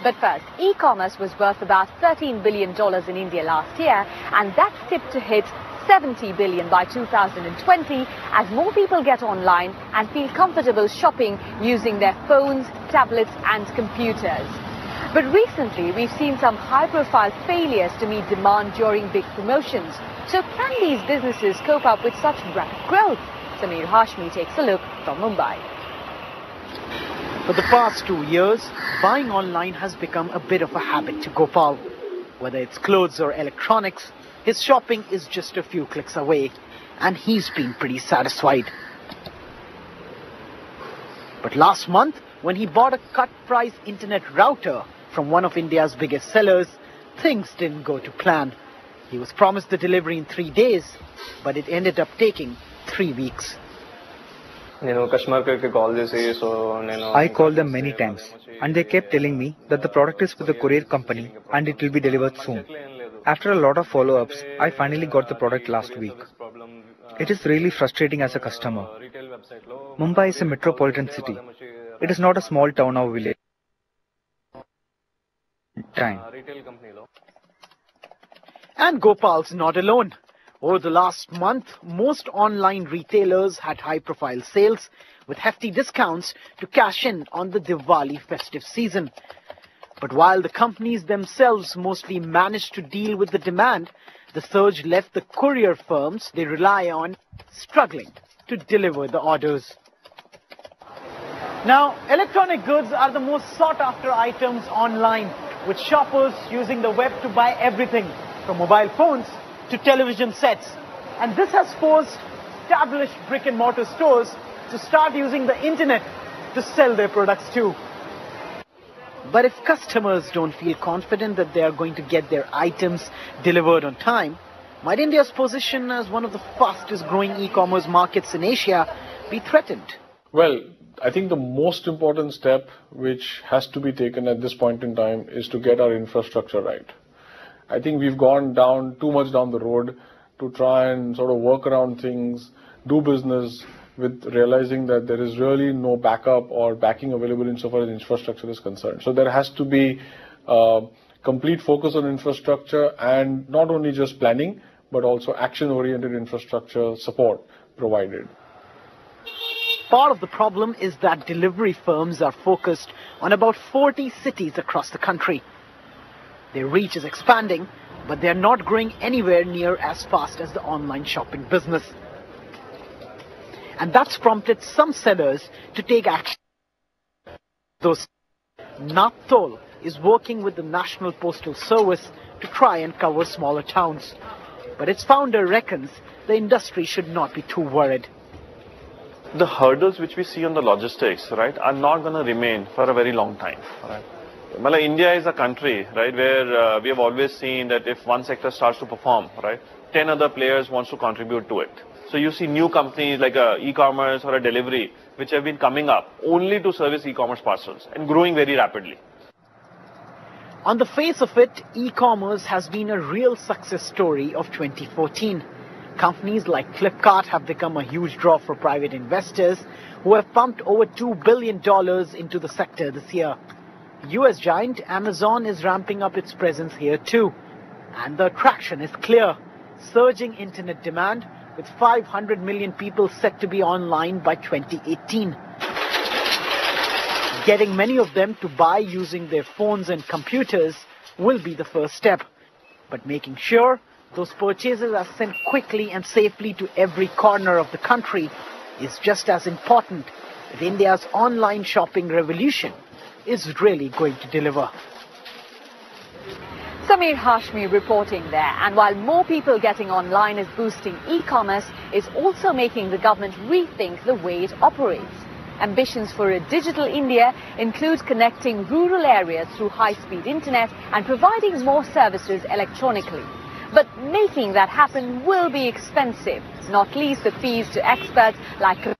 But first, e-commerce was worth about $13 billion in India last year, and that's tipped to hit $70 billion by 2020 as more people get online and feel comfortable shopping using their phones, tablets and computers. But recently, we've seen some high-profile failures to meet demand during big promotions. So can these businesses cope up with such rapid growth? Sameer Hashmi takes a look from Mumbai. For the past 2 years, buying online has become a bit of a habit to Gopal. Whether it's clothes or electronics, his shopping is just a few clicks away, and he's been pretty satisfied. But last month, when he bought a cut-price internet router from one of India's biggest sellers, things didn't go to plan. He was promised the delivery in 3 days, but it ended up taking 3 weeks. I called them many times and they kept telling me that the product is with the courier company and it will be delivered soon. After a lot of follow-ups, I finally got the product last week. It is really frustrating as a customer. Mumbai is a metropolitan city. It is not a small town or village. And Gopal's not alone. Over the last month, most online retailers had high-profile sales with hefty discounts to cash in on the Diwali festive season. But while the companies themselves mostly managed to deal with the demand, the surge left the courier firms they rely on struggling to deliver the orders. Now, electronic goods are the most sought-after items online, with shoppers using the web to buy everything from mobile phones to television sets. And this has forced established brick-and-mortar stores to start using the internet to sell their products too. But if customers don't feel confident that they are going to get their items delivered on time, might India's position as one of the fastest growing e-commerce markets in Asia be threatened? Well, I think the most important step which has to be taken at this point in time is to get our infrastructure right. I think we've gone too much down the road to try and sort of work around things, do business with realizing that there is really no backup or backing available insofar as infrastructure is concerned. So there has to be complete focus on infrastructure and not only just planning, but also action-oriented infrastructure support provided. Part of the problem is that delivery firms are focused on about 40 cities across the country. Their reach is expanding, but they are not growing anywhere near as fast as the online shopping business. And that's prompted some sellers to take action. Naptol is working with the National Postal Service to try and cover smaller towns. But its founder reckons the industry should not be too worried. The hurdles which we see on the logistics, right, are not going to remain for a very long time. Right? Well, India is a country, right, where we have always seen that if one sector starts to perform, right, 10 other players wants to contribute to it. So you see new companies like e-commerce or a delivery, which have been coming up only to service e-commerce parcels and growing very rapidly. On the face of it, e-commerce has been a real success story of 2014. Companies like Flipkart have become a huge draw for private investors who have pumped over $2 billion into the sector this year. US giant Amazon is ramping up its presence here too. And the attraction is clear. Surging internet demand with 500 million people set to be online by 2018. Getting many of them to buy using their phones and computers will be the first step. But making sure those purchases are sent quickly and safely to every corner of the country is just as important if India's online shopping revolution is really going to deliver. Sameer Hashmi reporting there. And while more people getting online is boosting e-commerce, it's also making the government rethink the way it operates. Ambitions for a digital India include connecting rural areas through high-speed internet and providing more services electronically. But making that happen will be expensive, not least the fees to experts like